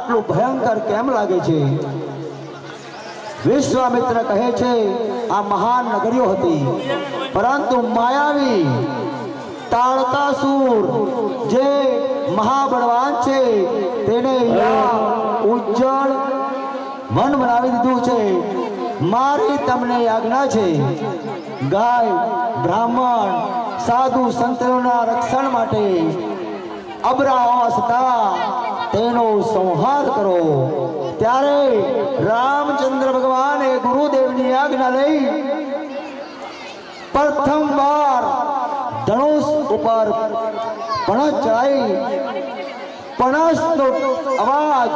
આટલું ભયંકર કેમ લાગે છે? વિશ્વામિત્ર કહે છે આ મહાન નગરીઓ હતી, પરંતુ માયાવી તાડકાસુર જે મહાબળવાન છે તેને ઉજ્જળ વન બનાવી દીધું છે. મારી તમને આજ્ઞા છે, ગાય બ્રાહ્મણ સાધુ સંતોના રક્ષણ માટે અબરાઓ હતા તેનો સંહાર કરો. ત્યારે રામચંદ્ર ભગવાને ગુરુદેવની આજ્ઞા લઈ પ્રથમવાર ધનુષ ઉપર પણસ ચડાઈ. પણસનો અવાજ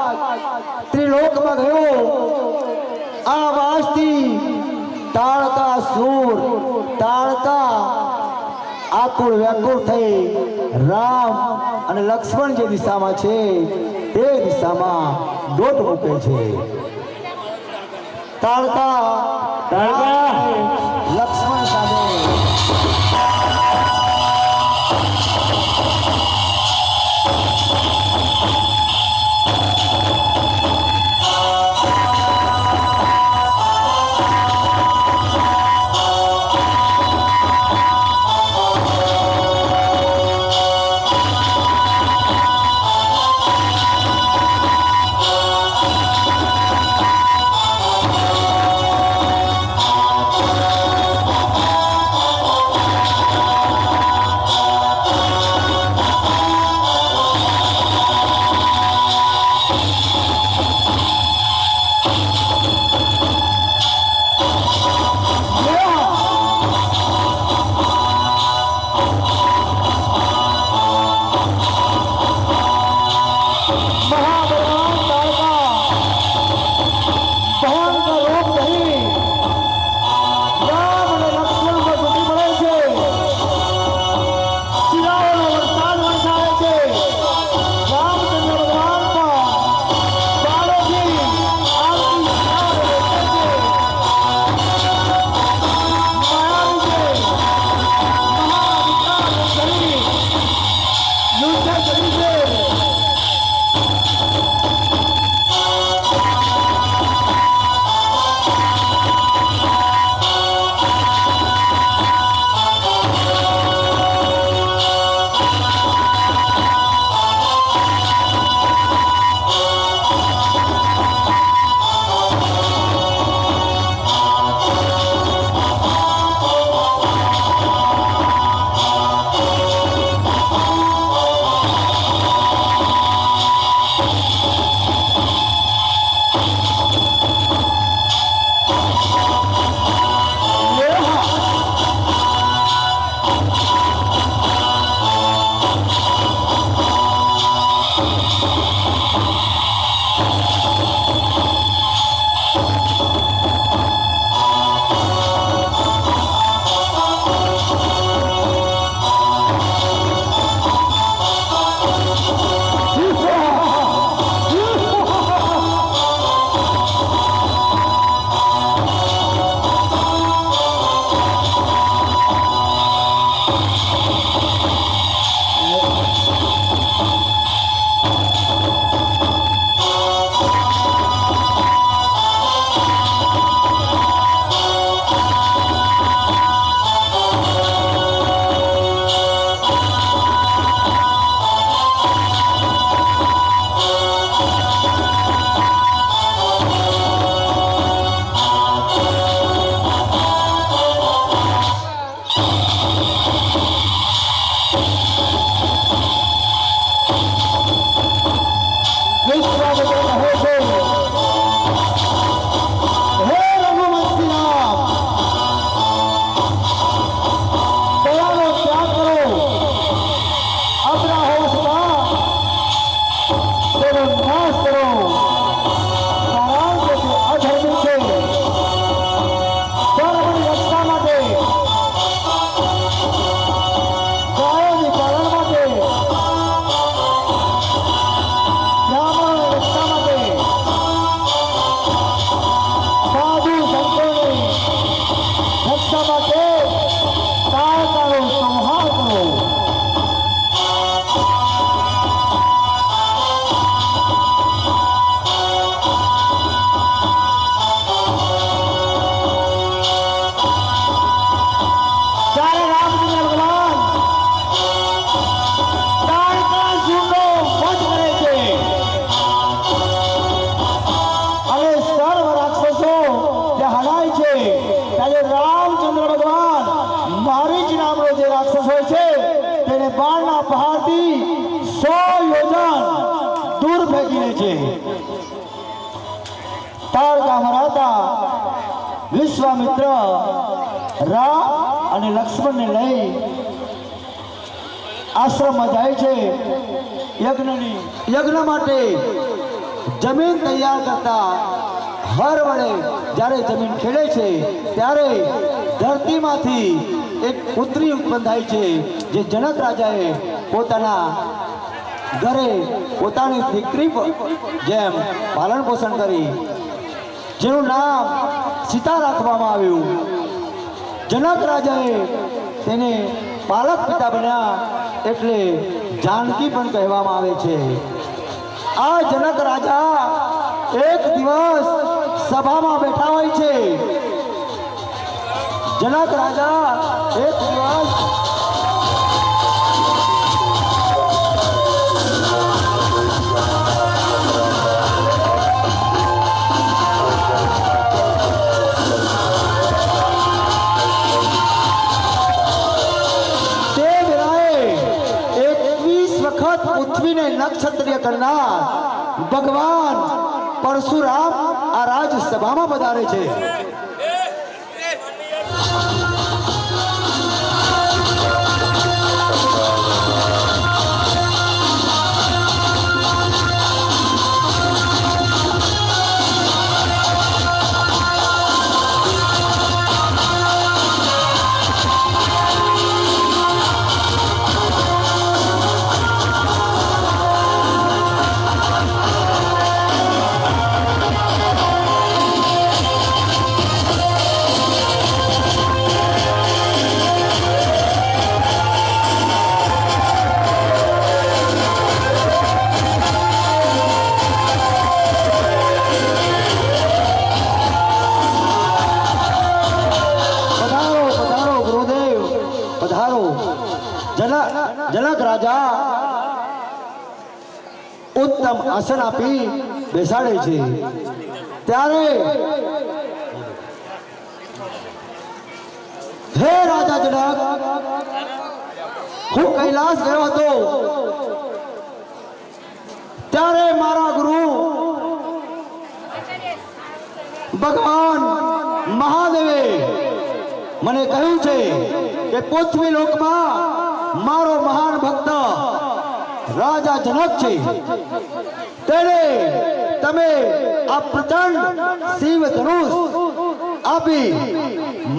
ત્રિલોકમાં ગયો. આ અવાજથી તાડકાસુર આકુળ વ્યાકુળ થઈ રામ અને લક્ષ્મણ જે દિશામાં છે તે દિશામાં દોટ મૂકે છે. તાડકા લક્ષ્મણ સામે તેને બાણના પહાડથી 100 યોજન દૂર ફેંકી દે છે. તારકામાં રહેતા વિશ્વામિત્ર રામ અને લક્ષ્મણને લઈ આશ્રમમાં જાય છે. યજ્ઞ માટે જમીન તૈયાર કરતા હર વડે જ્યારે જમીન ખેડે છે ત્યારે ધરતીમાંથી એક પુત્રી ઉત્પન્ન થાય છે, જે જનક રાજાએ પોતાના ઘરે પોતાની દીકરી જેમ પાલન પોષણ કરી, જેનું નામ સીતા રાખવામાં આવ્યું. જનક રાજાએ તેને પાલક પિતા બન્યા એટલે જાનકી પણ કહેવામાં આવે છે. આ જનક રાજા એક દિવસ સભામાં બેઠા હોય છે. જનક રાજા એક દિવસ પૃથ્વીને નક્ષત્રિય કરનાર ભગવાન પરશુરામ આ રાજસભામાં પધારે છે. જનક રાજા ઉત્તમ આસન આપી બેસાડે છે. ત્યારે હે રાજા જનક, હું કૈલાસ ગયો હતો ત્યારે મારા ગુરુ ભગવાન મહાદેવે મને કહ્યું છે કે પૃથ્વી લોકમાં મારો મહાન ભક્ત રાજા જનક છે, તેને તમે આ પ્રચંડ શિવ ધનુષ આપી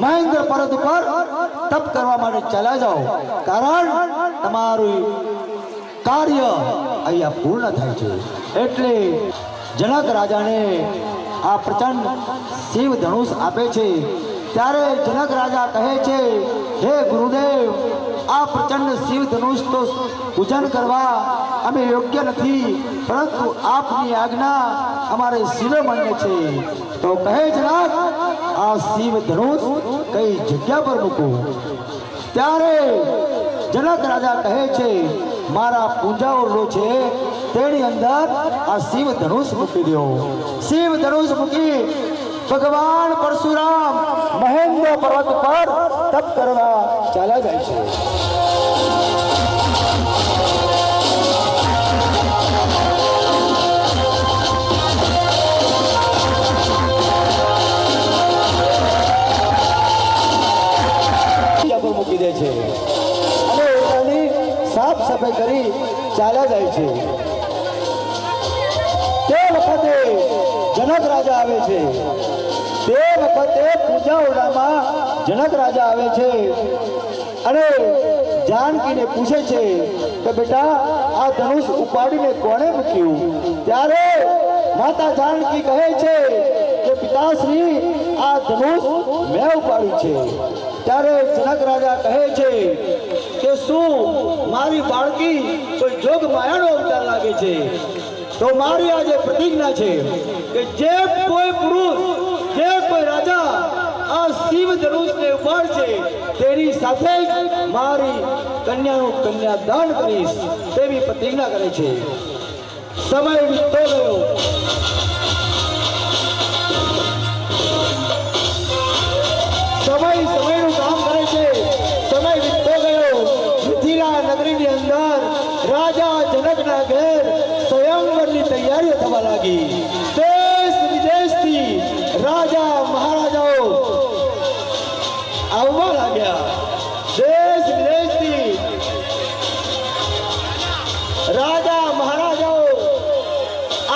મહેન્દ્ર પર્વત ઉપર તપ કરવા માટે ચાલ્યા જાઓ, કારણ તમારું કાર્ય અહીંયા પૂર્ણ થાય છે. એટલે જનક રાજાને આ પ્રચંડ શિવ ધનુષ આપે છે. ત્યારે જનક રાજા કહે છે, હે ગુરુદેવ, આ પ્રચંડ શિવ ધનુષ તો પૂજન કરવા અમે યોગ્ય નથી, પરંતુ આપની આજ્ઞા અમારે શિરોમણ્ય છે. તો કહે જનક, આ શિવ ધનુષ કઈ જગ્યા પર મૂકું? ત્યારે જનક રાજા કહે છે, મારા પૂંજાઓ છે તેની અંદર આ શિવ ધનુષ મૂકી દો. શિવ ધનુષ મૂકી ભગવાન પરશુરામ મહેન્દ્ર પર્વત પર તપ કરવા ચાલ્યા જાય છે. મૂકી દે છે અને એની સાફ સફાઈ કરી ચાલ્યા જાય છે. તે વખતે જનક રાજા આવે છે. તે વખતે પૂજા ઓરડામાં જનક રાજા આવે છે અને જાનકીને પૂછે છે કે બેટા, આ ધનુષ ઉપાડીને કોણે મૂક્યું? ત્યારે માતા જાનકી કહે છે કે પિતાશ્રી, આ ધનુષ મેં ઉપાડ્યું છે. ત્યારે જનક રાજા કહે છે કે શું મારી બાળકી કોઈ જોગ માયાનો અવતાર લાગે છે? તો મારી આજે પ્રતિજ્ઞા છે કે જે કોઈ પુરુષ, જે કોઈ રાજા આ શિવ ધનુષને ઉપાડશે તેની સાથે જ મારી કન્યાનું કન્યાદાન કરીશ, તેવી પ્રતિજ્ઞા કરે છે. સમય વીતતો ગયો. સમયનું કામ કરે છે. સમય વીતતો ગયો. મિથિલા નગરીની રાજા જનકના ઘેર સ્વયંવરની તૈયારીઓ થવા લાગી. દેશ વિદેશથી રાજા મહારાજાઓ આવવા લાગ્યા. દેશ વિદેશથી રાજા મહારાજાઓ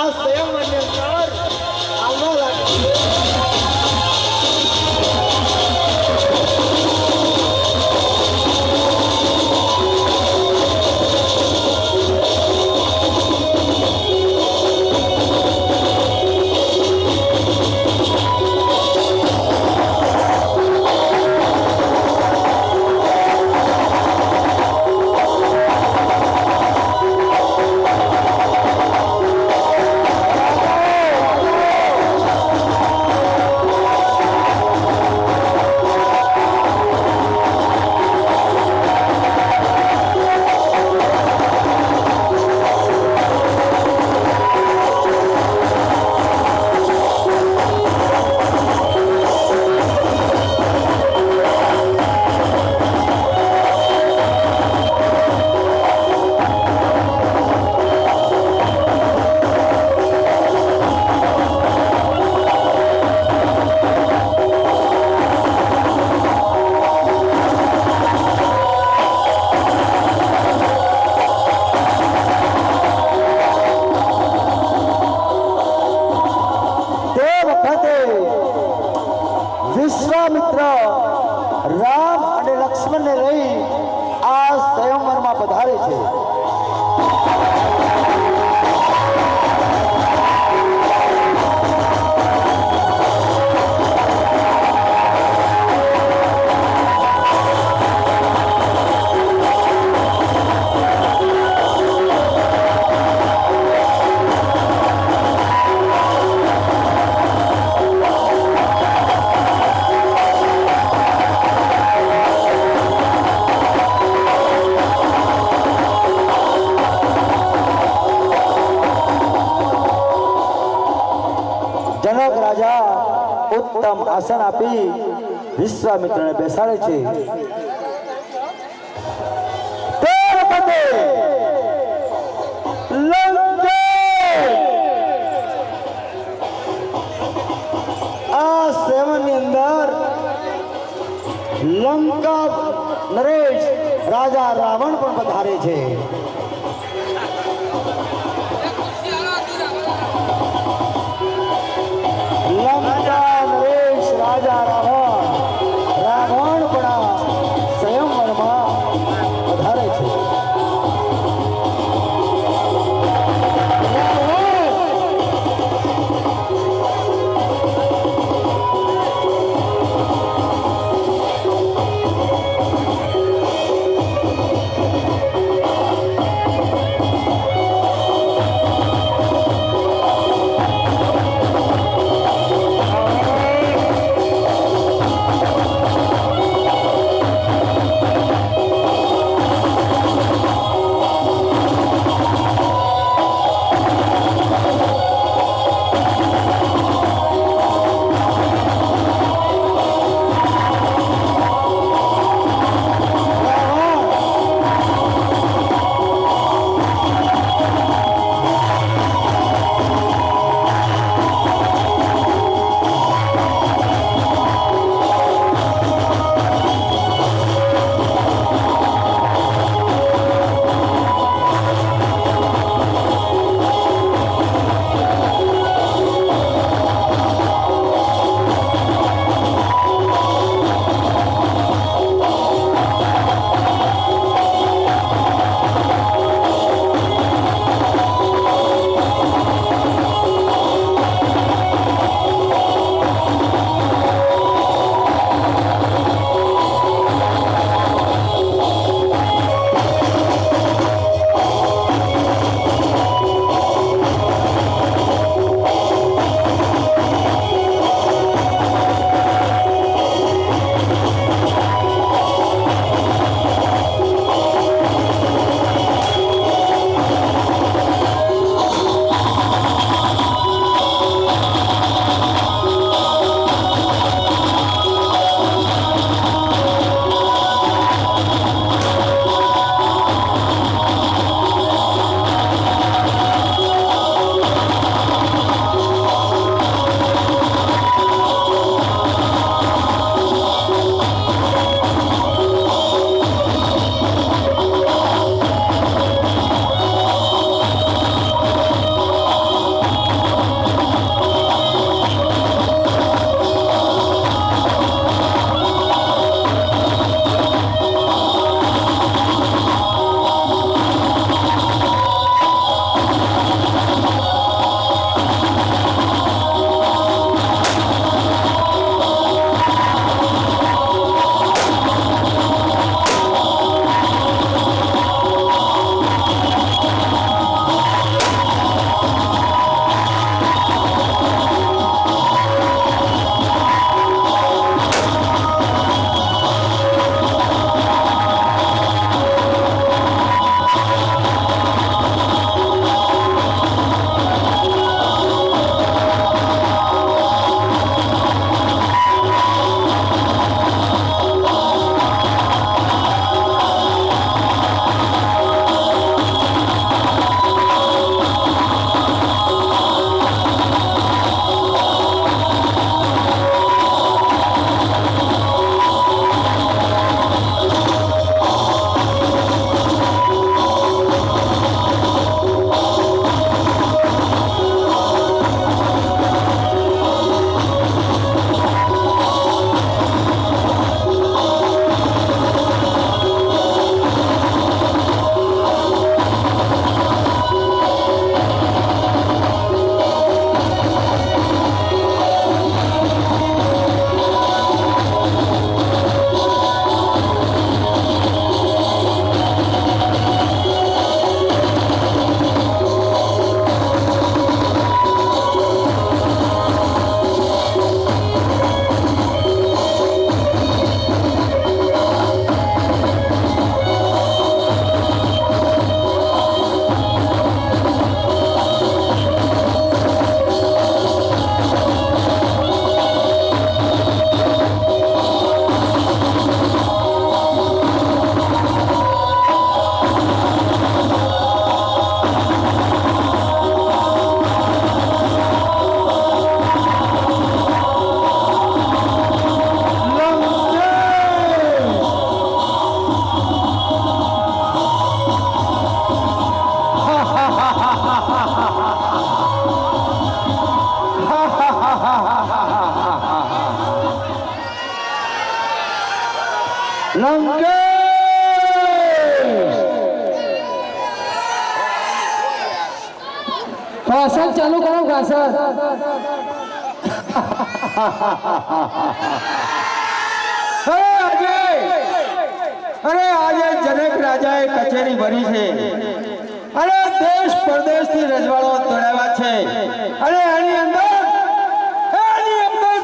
આ સ્વયંવરની અંદર આવવા લાગ્યા. વિશ્વામિત્ર રામ અને લક્ષ્મણને લઈ આ સ્વયંવરમાં પધારે છે. જનક રાજા ઉત્તમ આસન આપી વિશ્વામિત્રને બેસાડે છે. તે વખતે આ સેવનની અંદર લંકા નરેશ રાજા રાવણ પણ પધારે છે. લંકા નરેશ રાજા રાવણ પણ સ્વયંવરમાં પધારે છે. ઘાસક ચાલુ કરો ઘાસક. આજે જનક રાજાએ કચેરી ભરી છે. અરે દેશ પરદેશથી રજવાડો દોડાવ્યા છે. અને એની અંદર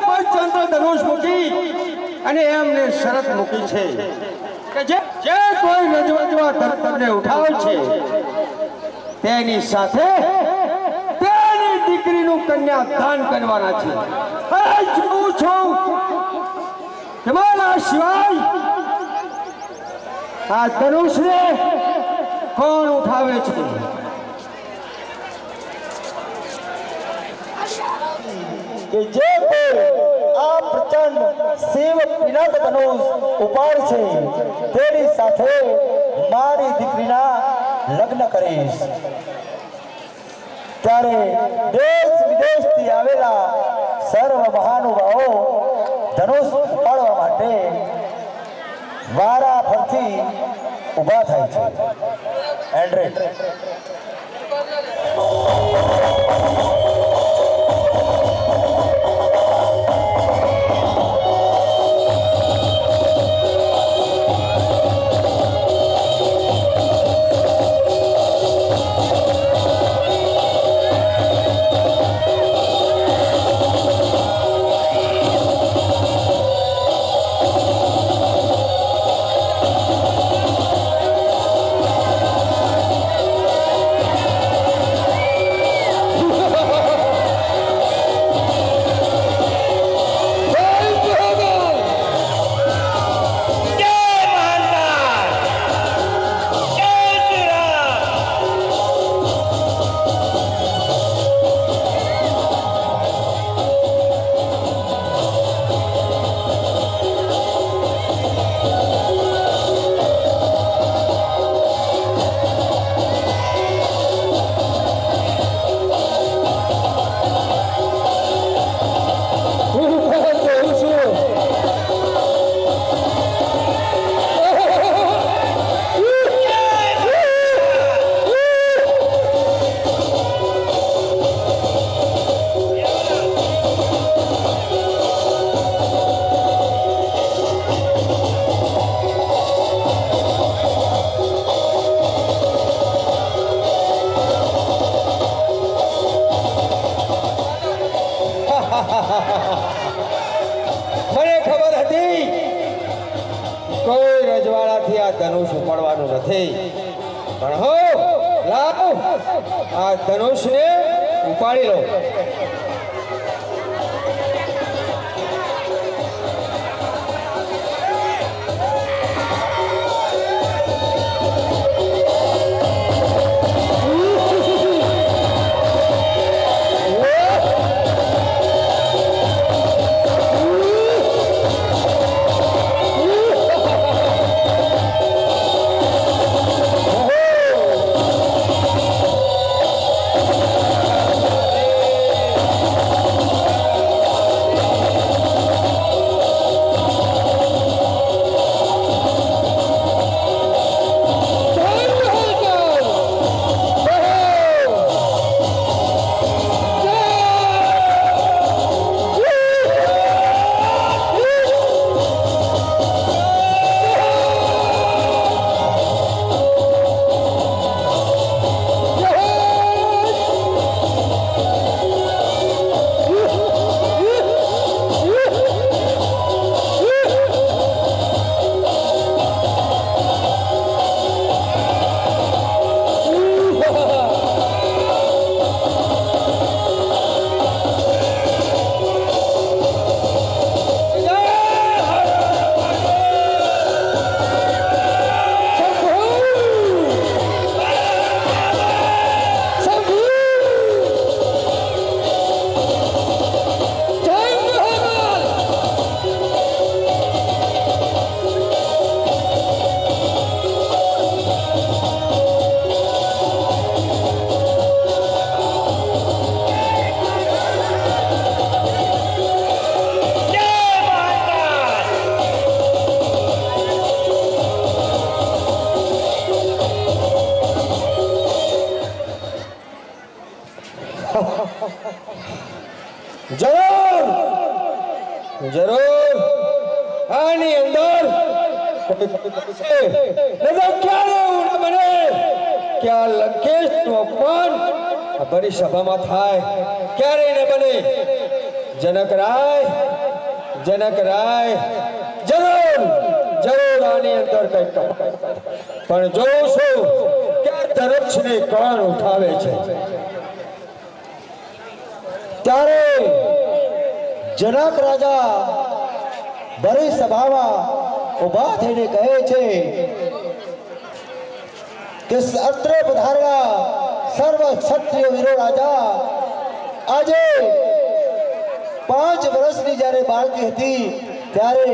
પંચતંત્ર ધનુષ મૂકી અને એમને શરત મૂકી છે કે જે કોઈ રજવાડવા ધરતરને ઉઠાવે છે તેની સાથે તેની દીકરીનું કન્યા દાન કરવાના છે. અરે જોઉં છું કે મારા સિવાય આ ધનુષને કોણ ઉઠાવે છે? કે જે કોઈ આ પ્રચંડ શિવ પિનક ધનુષ ઉપાડશે તેની સાથે મારી દીકરીના લગ્ન કરીશ. ત્યારે દેશ વિદેશથી આવેલા સર્વ મહાનુભાવો ધનુષ ઉપાડવા માટે વારા ફરતી ઊભા થાય છે. એન્ડ્રેડ મને ખબર હતી કોઈ રજવાડાથી આ ધનુષ ઉપાડવાનું નથી, પણ હો લાવ આ ધનુષને ઉપાડી લો. જરૂર જરૂર આની અંદર ક્યારે એવું ન બને કે આ લંકેશનું અપમાન આ બડી સભામાં થાય. ક્યારેય ન બને. જનક રાય જરૂર જરૂર આની અંદર કંઈક પણ જોઉં છું કે ધનુષને કોણ ઉઠાવે છે. ત્યારે જનક રાજા ભરી સભામાં ઉભા થઈને કહે છે કે અત્રે પધારેલા સર્વ ક્ષત્રિય વીરો રાજા, આજે 5 વર્ષની જ્યારે બાળકી હતી ત્યારે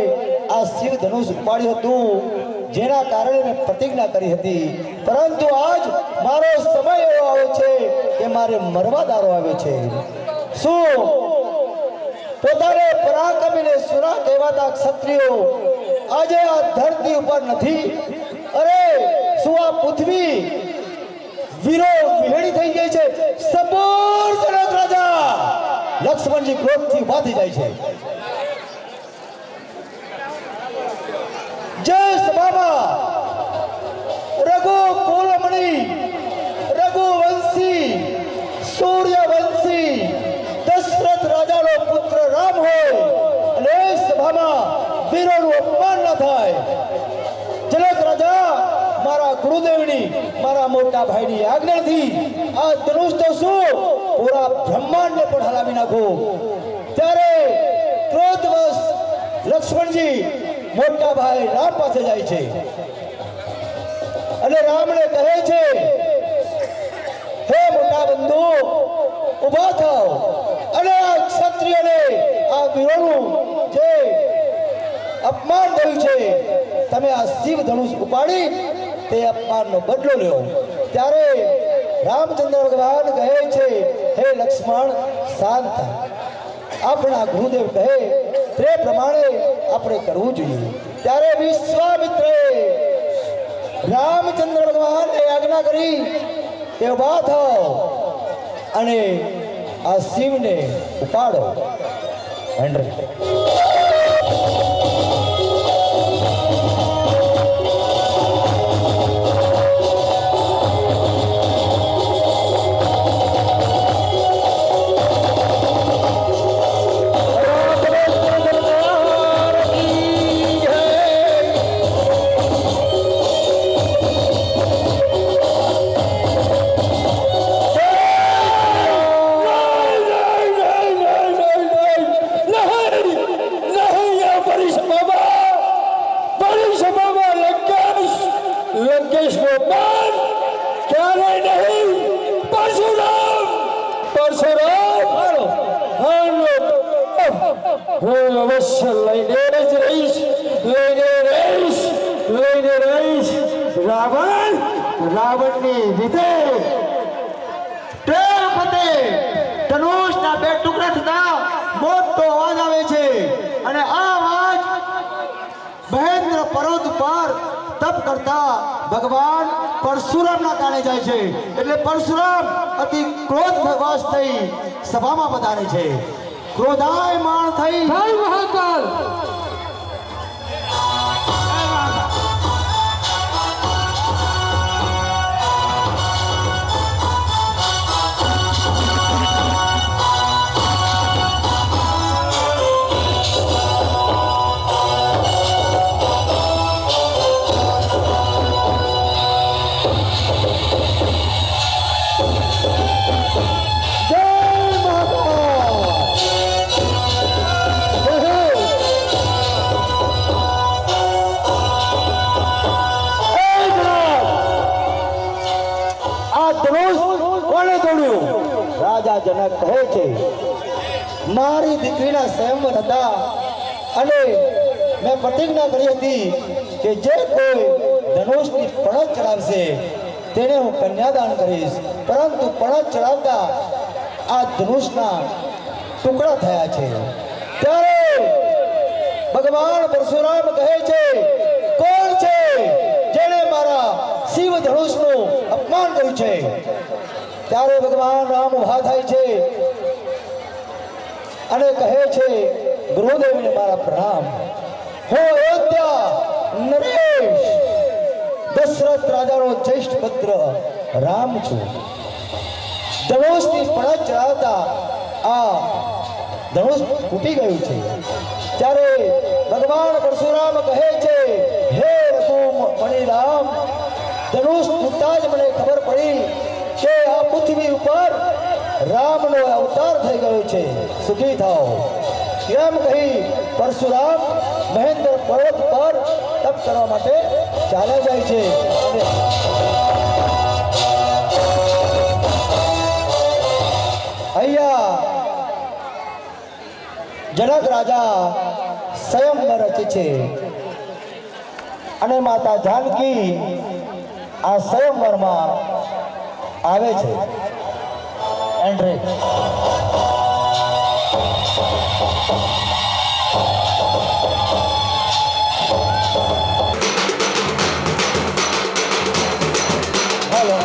આ શિવ ધનુષ ઉપાડ્યું હતું, જેના કારણે મેં પ્રતિજ્ઞા કરી હતી. પરંતુ આજ મારો સમય એવો આવ્યો છે કે મારે મરવા દારો આવ્યો છે. શું પોતાને પરાક્રમીને સુરા કહેવાતા ક્ષત્રિયો આજે આ ધરતી ઉપર નથી? અરે શું આ પૃથ્વી વીરો વિહેણી થઈ ગઈ છે? સબૂર જનક રાજા! લક્ષ્મણજી ક્રોધથી ઉભા થઈ જાય છે. જય સભામાં રઘુ કુલમણી, રઘુવંશી, સૂર્યવંશી દશરથ રાજાનો પુત્ર રામ હોય અને એ સભામાં વીરોનું અપમાન ન થાય. જનક રાજા, મારા ગુરુદેવની, મારા મોટા ભાઈની આજ્ઞાથી આ ધનુષ તો શું પૂરા બ્રહ્માંડને પણ હલાવી નાખો. ત્યારે ક્રોધવશ લક્ષ્મણજી મોટા ભાઈ રામ પાસે જાય છે અને રામને કહે છે, હે મોટા બંધુ, ઉભા થાઓ અને આ ક્ષત્રિયને, આ વીરોનું જે અપમાન થયું છે, તમે આ શિવ ધનુષ ઉપાડી તે અપમાનનો બદલો લ્યો. ત્યારે રામચંદ્ર ભગવાન કહે છે, હે લક્ષ્મણ, શાંત થા. આપણા ગુરુદેવ કહે તે પ્રમાણે આપણે કરવું જોઈએ. ત્યારે વિશ્વામિત્રે રામચંદ્ર ભગવાનને આજ્ઞા કરી કે ઉભા થાઓ અને આ શિવને ઉપાડો. હેન્ડ્રી હું અવશ્ય લઈને જ રહીશ. રાવણની રીતે તે વખતે ધનુષના 2 ટુકડા થતા મોટો અવાજ આવે છે અને આ અવાજ મહેન્દ્ર પર્વત પર તપ કરતા ભગવાન પરશુરામના કાને જાય છે. એટલે પરશુરામ અતિ ક્રોધવશ થઈ સભામાં પધારે છે. ક્રોધાયમાન થઈ મહાકાલ જનક કહે છે, મારી દીકરીના સ્વયંવર હતા અને મેં પ્રતિજ્ઞા કરી હતી કે જે કોઈ ધનુષની પણત ચડાવશે તેને હું કન્યાદાન કરીશ. પરંતુ પણત ચડાવતા આ ધનુષના ટુકડા થયા છે. ત્યારે ભગવાન પરશુરામ કહે છે, કોણ છે જેણે મારા શિવ ધનુષનું અપમાન કર્યું છે? ત્યારે ભગવાન રામ ઉભા થાય છે અને કહે છે ગુરુદેવને મારા પ્રણામ. હું અયોધ્યા નરેશ દશરથ રાજાનો જ્યેષ્ઠ પુત્ર રામ છું. ધનુષની ફરજ ચડાવતા આ ધનુષ ફૂટી ગયું છે. ત્યારે ભગવાન પરશુરામ કહે છે, હે રઘુમણી રામ, ધનુષ ફૂટતા જ મને ખબર પડી કે આ પૃથ્વી ઉપર રામનો અવતાર થઈ ગયો છે. સુખી થાઓ. એમ કહી પરશુરામ મહેન્દ્ર પર્વત પર તપ કરવા માટે ચાલ્યા જાય છે. અને અહીંયા જનક રાજા સ્વયંવર રચે છે અને માતા જાનકી આ સ્વયંવરમાં આવે છે. એન્ટ્રી. હેલો.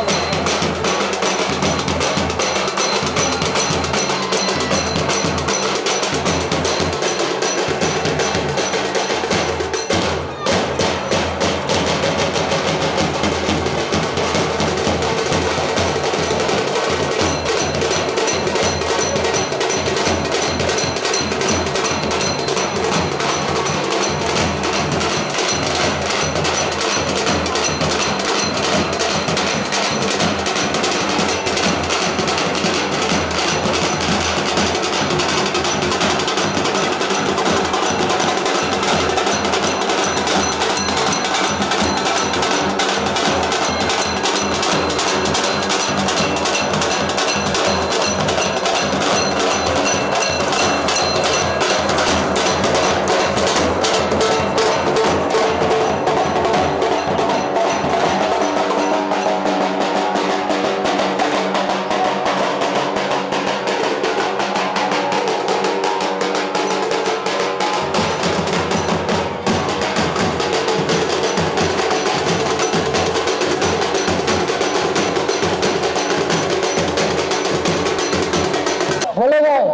બોલો ભાઈ.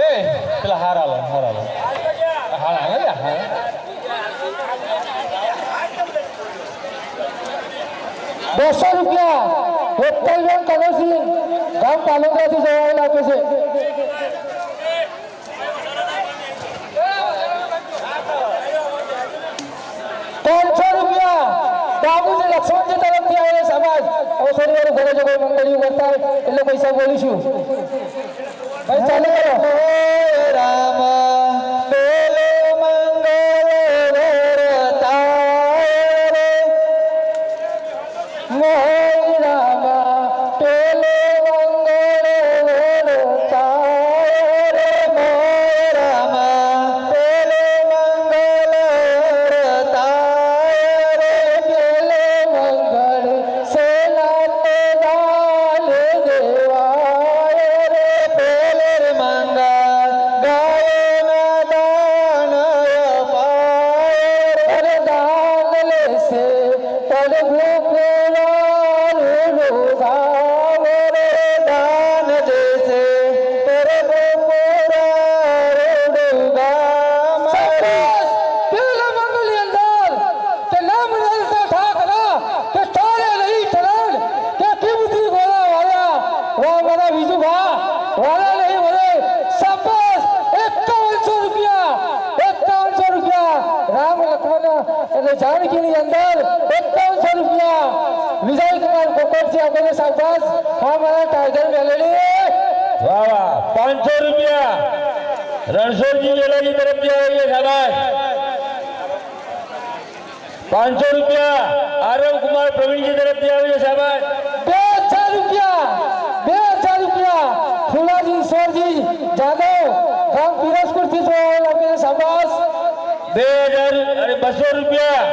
એ પેલા હારા લો હારા 200 રૂપિયા હોટલબેન કનોસિંહ ગામ તાલુકાથી જવાયેલ આપે છે. ₹500 બાબુજી લક્ષ્મણજી તરફથી આવેલા સમાજ. હવે થોડી વાર ઘરે જો કોઈ મંગળિયું કરતા હોય એટલે પૈસા બોલીશું. ભાઈ ચાલુ કરો. રામ પેલે મંગળ મોહન રામા પેલે મંગળ તારે રામ પેલે મંગળ તારે પેલે મંગળ સેલા તે દાલ દેવાય રે પેલે મંગળ ગાયના દાન અપાય અરે દાન લેશે પ્રભુ પુરાણું ગાવ રે દાન દેશે પ્રભુ પુરાણું ગામ પેલા મંગલની અંદર કે નામ રલતા ઠાકરા કે તારે નહીં ચરણ કે કિમતી ગોળા વાળા વા મારા વિજુભા વાળા નહીં વરે સપસ 5100 રૂપિયા રામ લક્ષ્મણ એટલે જાનકીની અંદર 5100 રૂપિયા વિજય કુમાર કોકોડથી આપણે સાબાસ હા મારા ટાઈગર મેલેડી વાહ વાહ 500 રૂપિયા રણછોડજી વેલાજી તરફથી આવે છે શાબાશ 500 રૂપિયા આરવ કુમાર પ્રવીણજી તરફથી આવે છે શાબાશ 2000 રૂપિયા ફુલાજી ઈશ્વરજી જાદવ ગામ પીરસપુરથી જોડાયેલા આપે સાબાસ 2000 અને 200 રૂપિયા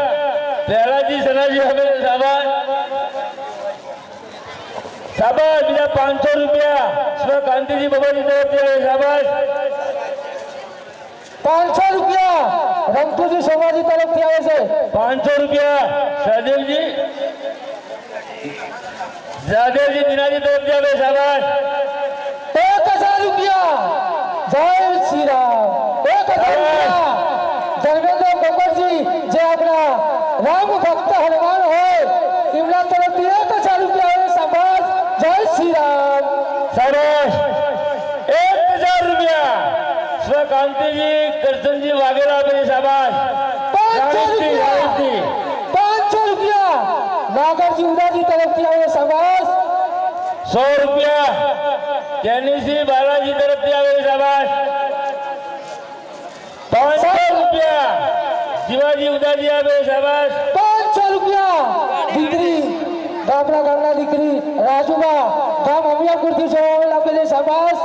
પહેલાજી સનાજી આવે છે શાબાશ શાબાશ બીજા 500 રૂપિયા સ્વ કાંતિજી બાબાજી તરફથી આવે છે શાબાશ 500 રૂપિયા રમતુજી સોમાજી તરફથી આવે છે 500 રૂપિયા સહદેવજી દિનાજી તરફથી આવે શાબાશ 1000 રૂપિયા જય શ્રી રામ 1000 રૂપિયા ધર્મેન્દ્ર ગોબરજી જે આપણા રામ ભક્ત હનુમાન હોય એમના તરફથી 1000 રૂપિયા આવે શાબાશ જય શ્રી રામ સરસ 1000 રૂપિયા સ્વકાંતિજી કરશનજી વાઘેલા આપે શાબાશ 500 રૂપિયા નાગરજી ઉદાજી તરફથી આવે શાબાશ 100 રૂપિયા કેનીસી બાલાજી તરફથી આવે શાબાશ 500 રૂપિયા શિવાજી ઉદાજી આપે શાબાશ 500 રૂપિયા દીકરી ગામડા ગામના દીકરી રાજુબા ગામ અમિયાપુરથી જોવા આપે છે શાબાશ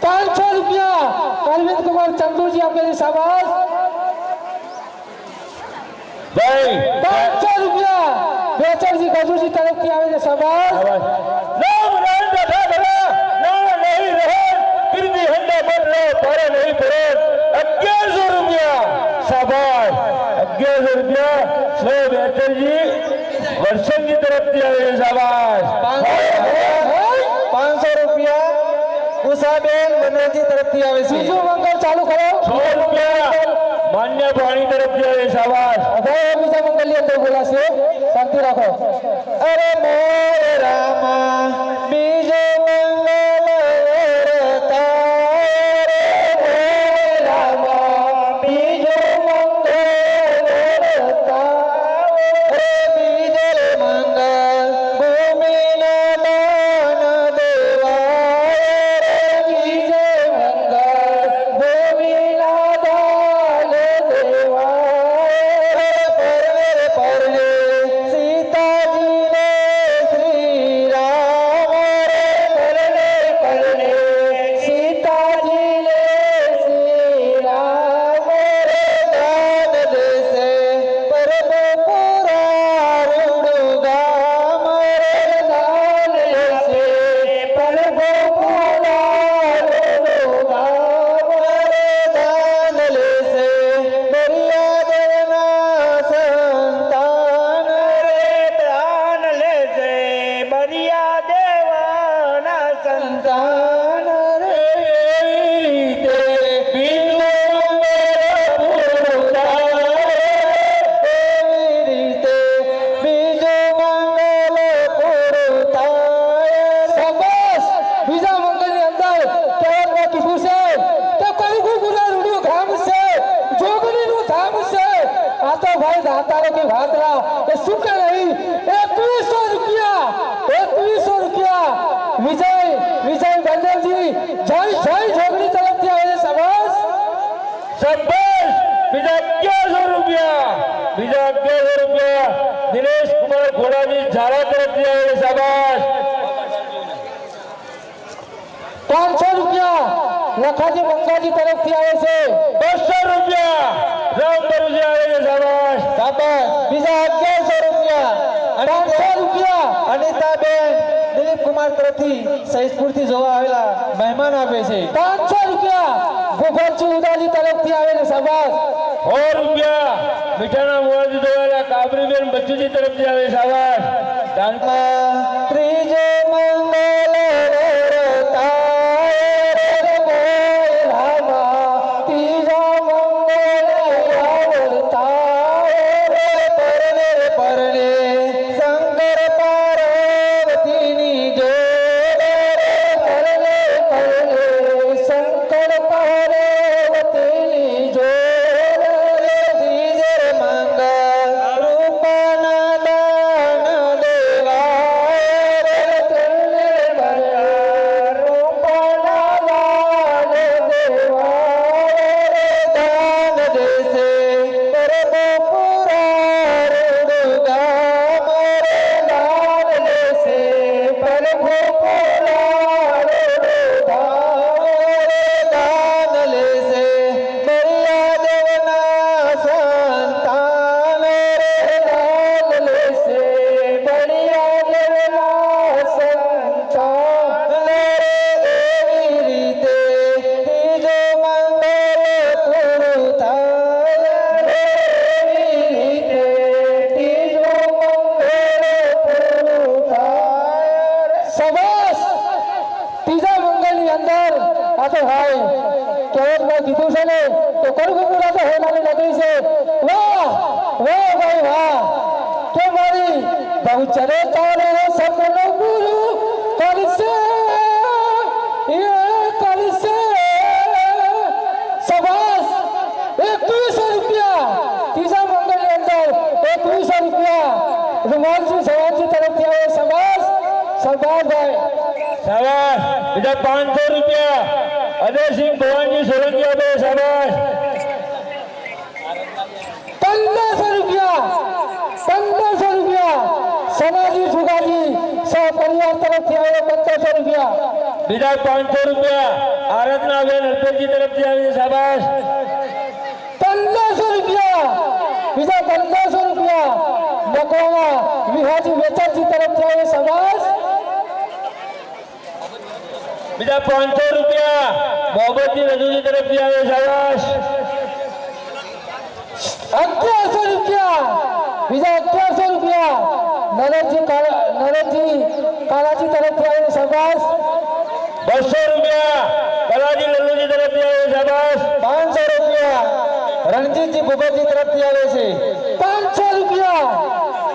500 રૂપિયા અરવિંદ કુમાર ચંદુજી આપે છે શાબાશ ભાઈ 500 રૂપિયા બેચરજી ગજુજી તરફથી આવે છે શાબાશ નામ નામ તથા ધરા નામ નહીં રહે કીર્તિ હંડા બદલો પર નહીં પડે 1100 રૂપિયા શાબાશ 1100 રૂપિયા સ્વ બેચરજી વર્ષનજી તરફથી આવે છે શાબાશ 500 રૂપિયા ઉષાબેન બનેજી તરફથી આવે છે બીજું મંગળ ચાલુ કરો 100 રૂપિયા માન્ય પાણી તરફથી આવે છે શાબાશ હવે બીજા મંગળની અંદર બોલાશે શાંતિ રાખો અરે મોર રામા બીજો મંગલ તારે મોર રામા બીજો મંગલ તારે બીજો મંગલ ભૂમિના દાન દેવાય બીજે મંગળ ભૂમિના દાન દેવાય પરવે પરવે સીતાજીને શ્રી રામ પરણે પરણે સીતાજીને શ્રી રામ દાન દેશે પરમ પુરારુડુ ગામ દાન લેશે પરભો પુરાણનું ગામ દાન લેશે મર્યાદના સંતાન દાન લેશે બરિયા દેવાના સંતાન એવી રીતે બીજું એવી રીતે બીજું મંગલ પૂરું થાય શાબાશ બીજા મંગળની અંદર કહેવામાં કીધું છે કે કલગુગુના રૂડું ગામ છે જોગણીનું ધામ છે આ તો ભાઈ દાતારો કે વાતરા એ શું કે નહીં 2100 રૂપિયા વિજય બંદરજી જય જોગણી તરફથી આવે છે શાબાશ શાબાશ બીજા 1100 રૂપિયા દિનેશ કુમાર ઘોડાજી ઝાલા તરફથી આવે છે શાબાશ 500 રૂપિયા લખાજી મંગાજી તરફથી આવે છે 200 રૂપિયા રામ બરુજી આવે છે શાબાશ શાબાશ બીજા 1100 રૂપિયા 500 રૂપિયા અનિતાબેન દિલીપ કુમાર તરફથી સૈદપુરથી જોવા આવેલા મહેમાન આપે છે 500 રૂપિયા ભૂગોળજી ઉદાજી તરફથી આવે છે શાબાશ 100 રૂપિયા મીઠાના મોવાજી દોવાલા કાબરીબેન બચ્ચુજી તરફથી આવે છે શાબાશ ત્રીજો મંગલ તારે રામા ત્રીજા મંગળ આવતારે પરણે પરણે શંકર પાર્વતીની જોડે પરણે પરણે શંકર પાર્વતીની જોડે ત્રીજે મંગલ રૂપના દાન દેવાય બહુ ચરે તારે સપનો ગુરુ કરશે એ કરશે સબાસ 2100 રૂપિયા ત્રીજા મંગળની અંદર 2100 રૂપિયા રૂમાલજી સવાજી તરફથી આવે સબાસ સરદારભાઈ શાબાશ બીજા 500 રૂપિયા અજયસિંહ ભવાનજી સોલંકી આપે શાબાશ 1500 રૂપિયા સનાજી સુગાજી સહપરિવાર તરફથી આવે 1500 રૂપિયા બીજા 500 રૂપિયા આરાધના બેન અલ્પેશજી તરફથી આવે છે શાબાશ 1500 રૂપિયા બીજા 1500 રૂપિયા મકવાણા વિહાજી વેચાજી તરફથી આવે સબાસ બીજા 500 રૂપિયા મોહબ્બતજી રજૂજી તરફથી આવે શાબાશ 1100 રૂપિયા બીજા 1100 રૂપિયા નરેશજી કાલાજી તરફથી આવે સબાસ 200 રૂપિયા કલાજી લલ્લુજી તરફથી આવે શાબાશ 500 રૂપિયા રણજીતજી ભૂપતજી તરફથી આવે છે 500 રૂપિયા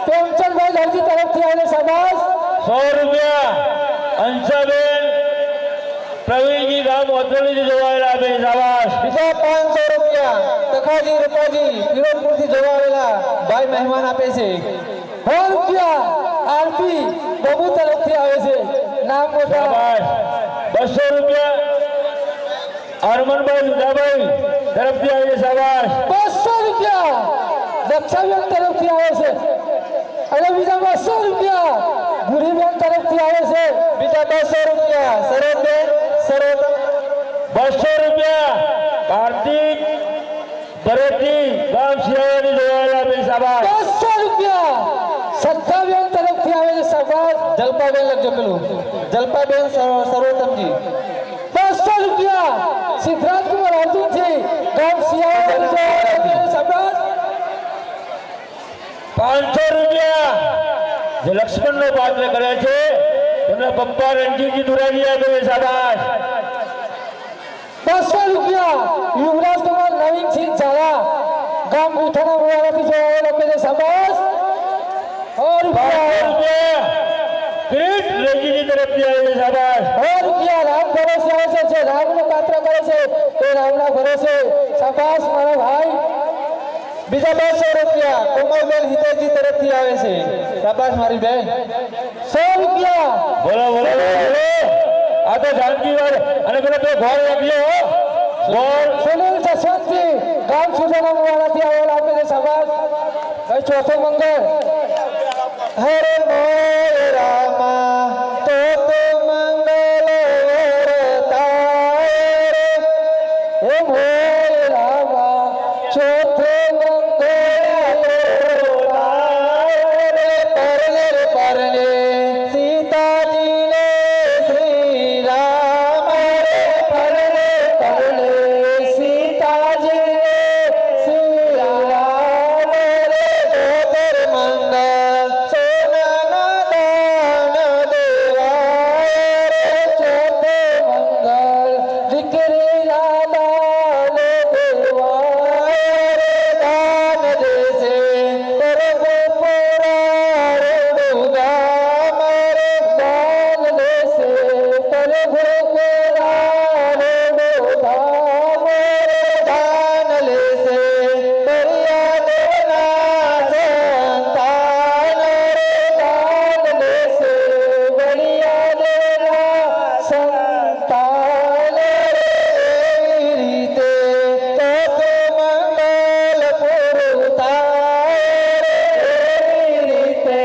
પ્રેમચંદભાઈ દરજી તરફથી આવે સબાસ 100 રૂપિયા અંશાબેન પ્રવીણજી ગામ ઓતરણીથી જોવાયેલા આપે શાબાશ બીજા 500 રૂપિયા તખાજી રૂપાજી વિરોધપુરથી જોવા આવેલા ભાઈ મહેમાન આપે છે 100 રૂપિયા આરપી બબુ તરફથી આવે છે નામ મોટા શાબાશ 200 રૂપિયા હરમનભાઈ સુધાભાઈ તરફથી આવે છે શાબાશ 200 રૂપિયા દક્ષાબેન તરફથી આવે છે અને બીજા 200 રૂપિયા ભૂરીબેન તરફથી આવે છે બીજા 200 રૂપિયા સરોજબેન 200 રૂપિયા કાર્તિક ભરતજી ગામ શિયાળાની જોવાયેલા આપે શાબાશ 200 રૂપિયા સત્તાબેન તરફથી આવે છે સભાસ જલપાબેન લખજો પેલું જલપાબેન સર્વોત્તમજી 200 રૂપિયા સિદ્ધરાજકુમાર અર્જુનજી ગામ શિયાળાની સભાસ 500 રૂપિયા જે લક્ષ્મણનો પાત્ર કરે છે તેમના પપ્પા રણજીતજી દુરાજી આપે છે શાબાશ 200 રૂપિયા યુવરાજકુમાર નવીનસિંહ ઝાલા ગામ મીઠાના મોવાડાથી જોવાયેલા પેલે સભાસ 100 રૂપિયા કિરીટ રેજીજી તરફથી આવે છે શાબાશ 100 રૂપિયા રામ ભરોસે આવે છે રામનું પાત્ર કરે છે એ રામના ભરોસે સભાસ મારા ભાઈ બીજા 200 રૂપિયા કોમલબેન હિતેશજી તરફથી આવે છે શાબાશ મારી બેન 100 રૂપિયા બોલો બોલો બોલો આ તો જાનકી વાળ અને પેલો બે ઘોર રાખજો હો ઘોર સુનિલ જસવંતજી ગામ સુધાના મોવાડાથી આવેલા આપે છે સભાસ ભાઈ ચોથો મંગળ હરે મોય રામા તો મંગલ વરતાય હે મોય રામા ચોથો પરને સીતાજીને શ્રી રામ પરને સીતાજીને શ્રી રામ ચોતર મંગળ સોનાના દાન દેવાય ચોથો મંગળ દીકરી દાન દેવાય દાન દેશે પ્રભુ પુરારે ગામ રે દાન દેશે પ્રભુ પુરારે ગામ રે દાન લેશે બળિયાદેવના સંતાન રે દાન લેશે બળિયાદેવના સંતાન રે એવી રીતે તો મંગલ પૂરું થાય રે એવી રીતે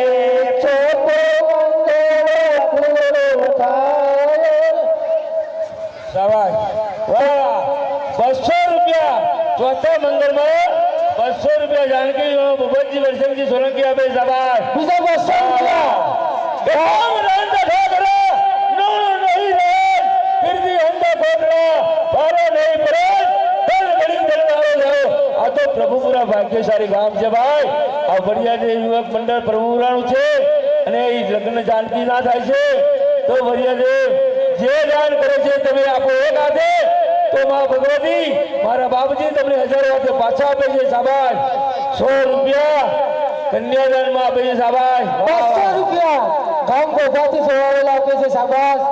ચોથો મંગળ પૂરું થાય શાબાશ વાહ 200 રૂપિયા ચોથા મંગળમાં 200 રૂપિયા જાનકી ભૂપતજી વરસંગજી સોલંકી આપે શાબાશ બીજા 200 રૂપિયા ગામ રંગ ઢાકરા નાનો નહીં રહે ફિરથી હંડા કોટરા ભારો નહીં પડે દલ ગળી દલવારો જાઓ આ તો પ્રભુપુરા ભાગ્યશાળી ગામ છે ભાઈ આ વડિયાદે યુવક મંડળ પ્રભુપુરાનું છે અને એ લગ્ન જાનકી ના થાય છે તો વડિયાદે જે દાન કરે છે તમે આપો એક હાથે તો માં ભગવતી મારા બાપજી તમને 1000 હાથે પાછા આપે છે શાબાશ 100 રૂપિયા કન્યાદાનમાં આપે છે શાબાશ. 200 રૂપિયા ગામ ગોભાથી સોવાળેલા આપે છે શાબાશ.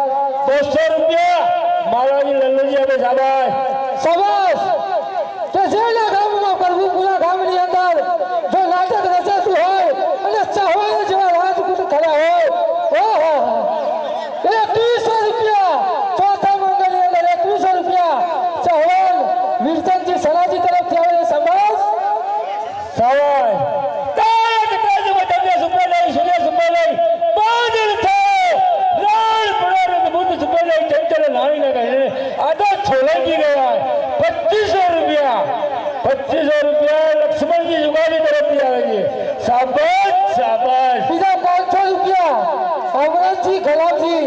200 રૂપિયા મારાજી લલ્લુજી આપે શાબાશ. શાબાશ. કે જેના ગામમાં પ્રભુપુરા ગામની અંદર જો નાટક રચાતું હોય અને ચાહવાના જેવા રાજપૂત ખરા હોય, ઓહો 2100 રૂપિયા ચોથા મંગળની અંદર 2100 રૂપિયા ચૌહાણ વીરચંદજી સરાજી તરફથી આવે છે શાબાશ. શાબાશ. તાજ તાજ બતાવ્ય સુપેલઈ સૂર્ય સુપેલઈ બાદલ છે લાલ પડારત બુદ્ધ સુપેલઈ ચંચલ નાણી ના કહે આ તો છોલાજી ગયા. 2500 રૂપિયા લક્ષ્મણજી જુગાડી તરફથી આવે છે શાબાશ શાબાશ. બીજા 500 રૂપિયા અમરતજી ગલાવજી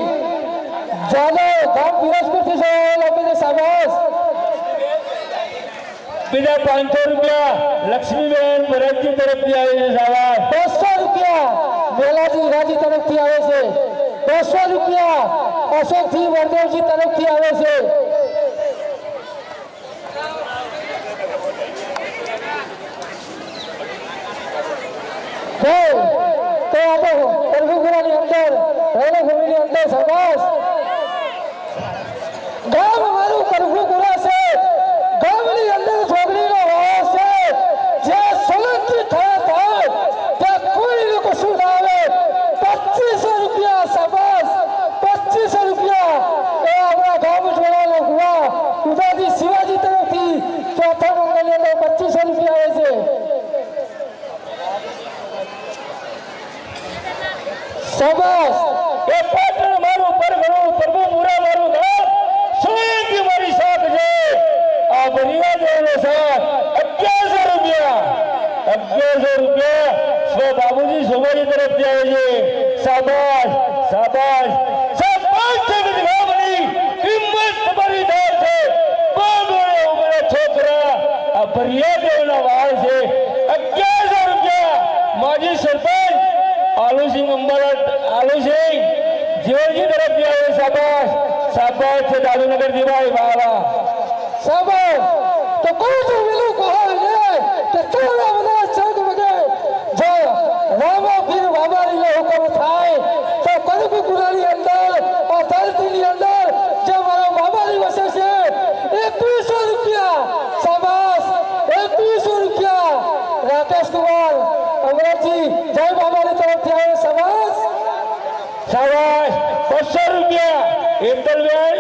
જાદવ ગામ પીરસપુરથી સોવાળેલા આપે છે શાબાશ. બીજા 500 રૂપિયા લક્ષ્મીબેન ભરતજી તરફથી આવે છે શાબાશ. 200 રૂપિયા મેલાજી રાજી તરફથી આવે છે. 200 રૂપિયા અશોકજી વરદેવજી તરફથી આવે છે. તો આપણે પ્રભુપુરાની અંદર રણભૂમિની અંદર શાબાશ. ગામ મારું પ્રભુપુરા છે. ગામની અંદર છોકરીનો વાસ છે. જ્યાં સોલંકી થયા થાય ત્યાં કોઈને કશું ના આવે. 2500 રૂપિયા શાબાશ. 2500 રૂપિયા એ આપણા ગામ જોડાયેલો ગુવા ઉદાજી શિવાજી તરફથી ચોથા મંગળની અંદર 2500 રૂપિયા આવે છે શાબાશ. એ પાટણ મારું પરગણું પ્રભુપુરા મારું ગામ સોયથી મારી શાખ છે. આ બરિયા દેવનો શાખ 1100 રૂપિયા સ્વ બાબુજી સોમાજી તરફથી આવે છે શાબાશ શાબાશ શાબાશ. જગત ગામની કિંમત તમારી દાર છે. બાબોએ ઉમરા છોકરા આ બરિયા દેવના વાળ છે 1100 રૂપિયા. માજી સરપંચ આલુસિંહ અંબાલાલ આલુસિંહ જીવનજી તરફથી આવે શાબાશ શાબાશ છે. દાદુનગર દીવાઈ વાહ શાબાશ. તો કોઈ તો વેલું કહે ને કે તોરા બધા સંગ વગે જો રામા પીર બાબાની હુકમ થાય તો પ્રભુપુરાની અંદર આ ધરતીની અંદર જે મારા બાબાની વસે છે 2100 રૂપિયા શાબાશ. 2100 રૂપિયા રાકેશ કુમાર અમરજી જય બાબાની તરફથી આવે શાબાશ શાબાશ. 200 રૂપિયા એકલબેન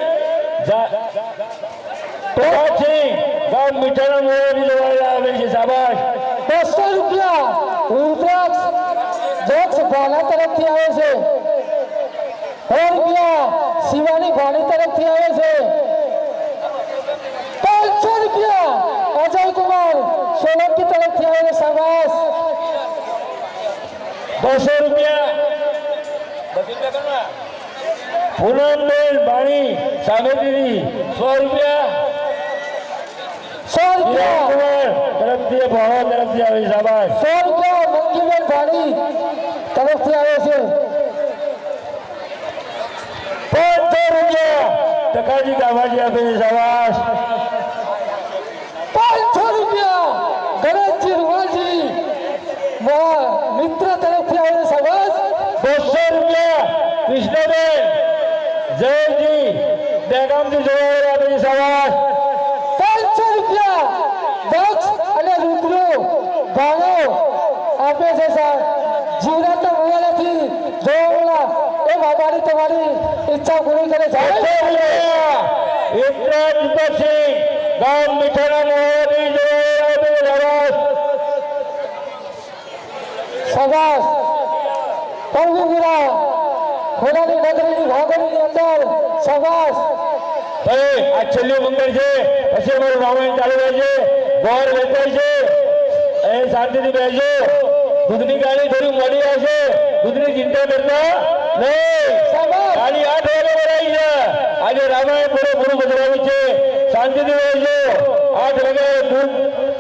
ટોપસિંહ ગામ મીઠાના મોરારી જોવાયેલા આવે છે શાબાશ. 200 રૂપિયા રુદ્રાક્ષ જોક્સ ભાના તરફથી આવે છે. 100 રૂપિયા શિવાની ભાણી તરફથી આવે છે. 500 રૂપિયા અજય કુમાર સોલંકી તરફથી આવે છે શાબાશ. 200 રૂપિયા પૂનમબેન બાણી સામેથી 100 રૂપિયા 100 રૂપિયા તરફથી ભાવા તરફથી આવે શાબાશ. 100 રૂપિયા મંગીબેન ભાણી તરફથી આવે છે. 500 રૂપિયા ટકાજી કામાજી આપે છે શાબાશ. 500 રૂપિયા ગણેશજી રૂવાલજી મિત્ર તરફથી આવે છે શાબાશ. 200 રૂપિયા કૃષ્ણબેન જયજી બેગામથી જોવાયેલા આપે છે શાબાશ. 500 રૂપિયા દક્ષ અને રુદ્રો ભાણો આપે છે સાહેબ. જીવરાજના મોબાઈલથી જોવાવાળા એ બાબાની તમારી ઈચ્છા પૂરી કરે છે. 200 રૂપિયા દીપકસિંહ ગામ મીઠાના મોહની જોવાયેલા આપે છે શાબાશ. શાબાશ. પ્રભુપુરા ખોડાની નગરીની ભાગોળીની અંદર શાબાશ. ભાઈ આ છેલ્લું મંગળ છે પછી અમારું રામાયણ ચાલુ રહે છે. ગોળ વેચાય છે એ શાંતિથી બેસજો. દૂધની ગાડી થોડી મોડી આવશે. દૂધની ચિંતા કરતા નહીં. શાબાશ. ગાડી 8 વાગે ભરાઈ છે. આજે રામાયણ પૂરું બદલાવ્યું છે. શાંતિથી બેસજો. 8 વાગે દૂધ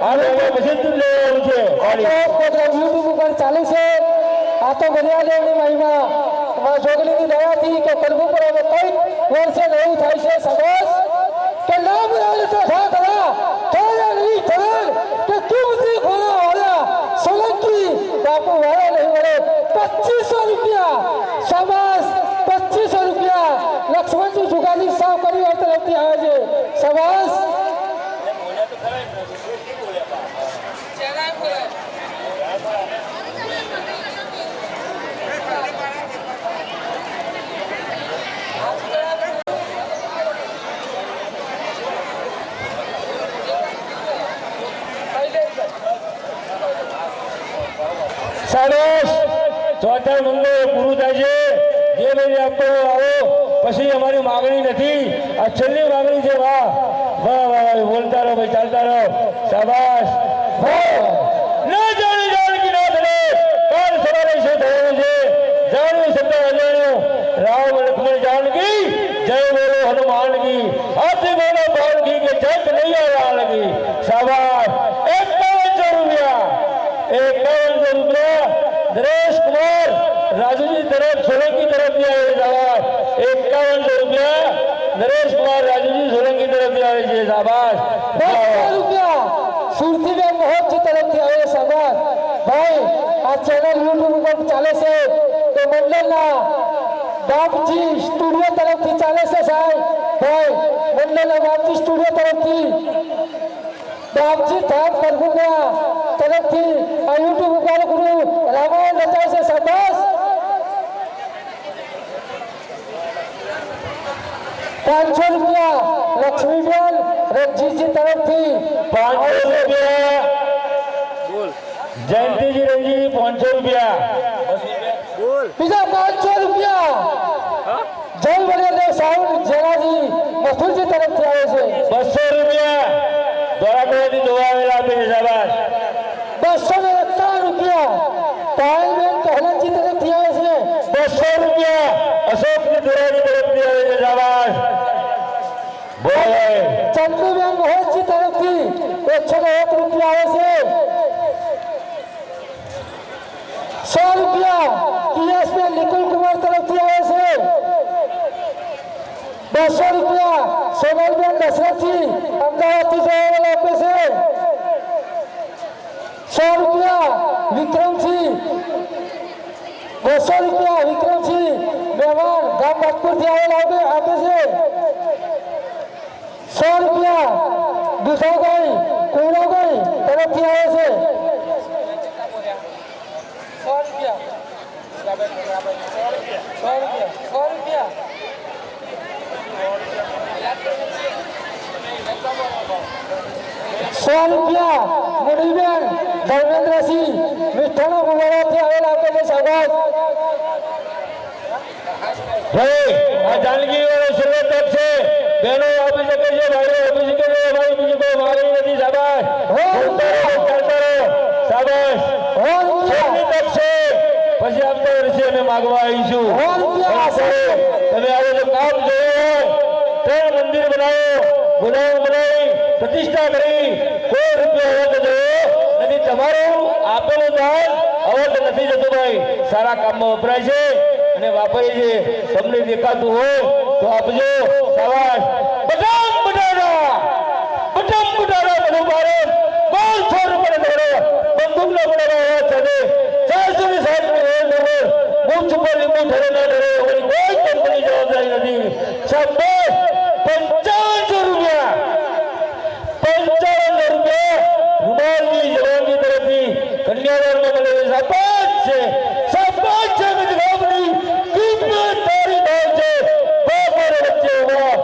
8 વાગ્યા પછી દૂધ લેવાનું છે ગાડી. આ તો પ્રોગ્રામ YouTube ઉપર ચાલુ છે. આ તો બરિયા દેવની મહિમા અમારા જોગણીની દયાથી કે પ્રભુપુરામાં કઈ વર્ષે એવું થાય છે શાબાશ. કે નામ રાજ તો ઠાકરા તોરે નહીં તરણ કે તું ઉતરી ખોલા વાળા સોલંકી बापू वाला नहीं बोले 2500 रुपया शाबाश 2500 रुपया लक्ष्मण जी सुगाली साव करी और तरफ થી આવે છે શાબાશ સરસ ચોથા મંગળ પૂરું થાય છે જે લઈને આપતો આવો પછી અમારી માગણી નથી આ છેલ્લી માગણી છે વાહ વાહ વાહ બોલતા રહો ભાઈ ચાલતા રહો શાબાશ ના જાણી જાણકી ના થડે કાલ સવારે શું થયું છે જાણ્યું શબ્દ અજાણ્યું રામ લક્ષ્મણ जानकी जय बोलो हनुमान की हाथी बोलो बाण की के जग नहीं आया लगी शाबाश 5100 रुपया नरेश कुमार राजू जी तरफ सोलंकी तरफ दिया है शाबाश 5100 रुपया नरेश कुमार राजू जी सोलंकी तरफ दिया है शाबाश 200 रुपया सुरती में मोहन जी तरफ दिया है शाबाश भाई आ चैनल यूट्यूब पर चाले से तो मंडल ना बापजी स्टूडियो तरफ थी चाले से साहब भाई मंडल ना बापजी स्टूडियो तरफ थी बापजी धाम करगुआ तरफ थी आ यूट्यूब पर गुरु रामायण रचा से शाबाश 500 रुपया लक्ष्मी बेन रंजीत जी तरफ थी 500 रुपया जयंती जी रंजी 500 रुपया बीजा 500 रुपया जय बलिया साउंड जेरा जी मथुर जी तरफ थी आए से 200 रुपया द्वारापुराથી જોવા આવેલા આપે છે શાબાશ 251 रुपया पायल बेन कहलन जी तरफ थी आए से 200 रुपया अशोक जी दुरानी तरफથી આવે છે શાબાશ બોલે चंदू बेन मोहन जी तरफ थी 101 रुपया आए से 100 रुपया कियास में निकुल कुमार तरफ थी आए से 200 रुपया सोनल बेन दशरथ जी अमदावाद से वाला पे से 100 रुपया विक्रम जी 200 रुपया विक्रम जी मेहमान गांव भक्तपुर से आवे आगे से 100 रुपया दूसरा गई कोड़ा गई तरफ से आए से 100 रुपया 100 रुपया 100 रुपया मुनीबेन धर्मेंद्र सिंह मिठाना गुवारा થી આવેલા આપે છે શાબાશ ભાઈ આ જાનકી વાળો શરૂઆત તક છે બહેનો આપી શકે છે ભાઈઓ આપી શકે છે ભાઈ બીજી કોઈ માગણી નથી શાબાશ ચાલતા રહો શાબાશ છેલ્લી તક છે પછી આવતા વર્ષે અમે માગવા આવીશું તમે આવો જો કામ જોયું હોય 3 મંદિર બનાવો ગુનાઓ બનાવી પ્રતિષ્ઠા કરી કોઈ રૂપિયા અવધ જોયો નથી તમારું આપેલું દાન અવધ નથી જતું ભાઈ સારા કામમાં વપરાય છે અને વાપરી છે તમને દેખાતું હોય તો આપજો શાબાશ બટમ બટાડા બધું મારો બોલ છોડ પડે ધોરો બંદૂક ના પડે સાથે 460 નંબર મુખ ઉપર લીંબુ ઠરે ના ઠરે એની કોઈ કંપની જવાબદારી નથી શાબાશ 5500 રૂપિયા રૂમાલની જવાનની તરફથી કન્યાદાનમાં મળે શાબાશ છે ગજવાબની કિંમત તારી થાય છે બાપોર વચ્ચે ઉભા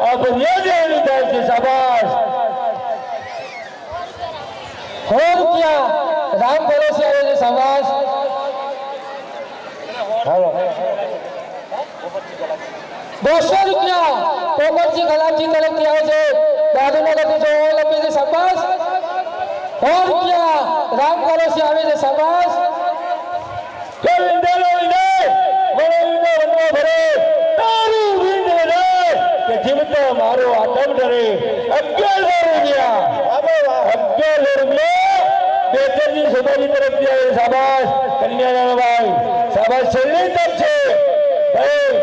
આ ફરિયાદની થાય છે શાબાશ 100 रुपया राम भरोसे आवे છે શાબાશ હાલો 200 रुपया पोपटजी गलामजी तरफ થી આવે છે દાદુનગર થી જોવા લપે છે શાબાશ 100 रुपया राम भरोसे આવે છે શાબાશ મારો આતમ ડરે 1100 રૂપિયા બેતરજી સોમાજી તરફથી આવે શાબાશ કન્યાદાન ભાઈ શાબાશ છેલ્લી તક છે ભાઈ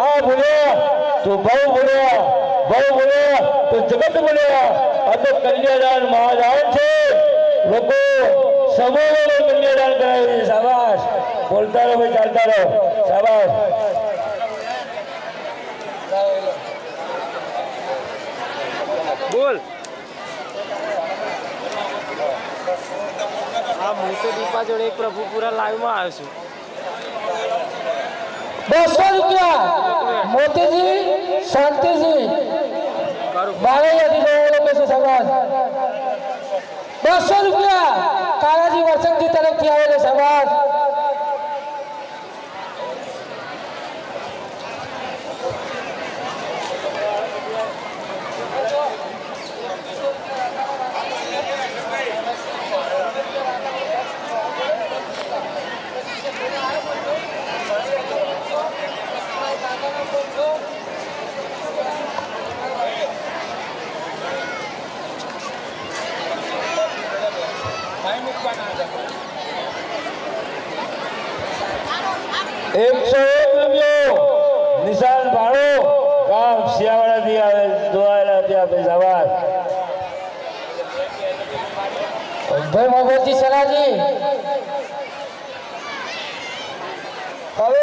આ બોલ્યા તો ભાવ બોલ્યા તો જગત બોલ્યા આ તો કન્યાદાન મહાદાન છે લોકો સમૂહ કન્યાદાન કરાવ્યું છે શાબાશ બોલતા રહો ભાઈ ચાલતા રહો શાબાશ બોલ હા હું તો દીપા જોડે એક પ્રભુપુરા લાઈવમાં આવ્યો છું 200 રૂપિયા મોતીજી શાંતિજી બારૈયાથી જવા લોકો છે સમાજ 200 રૂપિયા કાળાજી વસંતજી તરફથી આવેલો સમાજ નિશાન ભાડો ગામ શિયાવાડાથી આવે દોવાયેલા ત્યાં પૈસાવાદ ભાઈ મગરજી સલાજી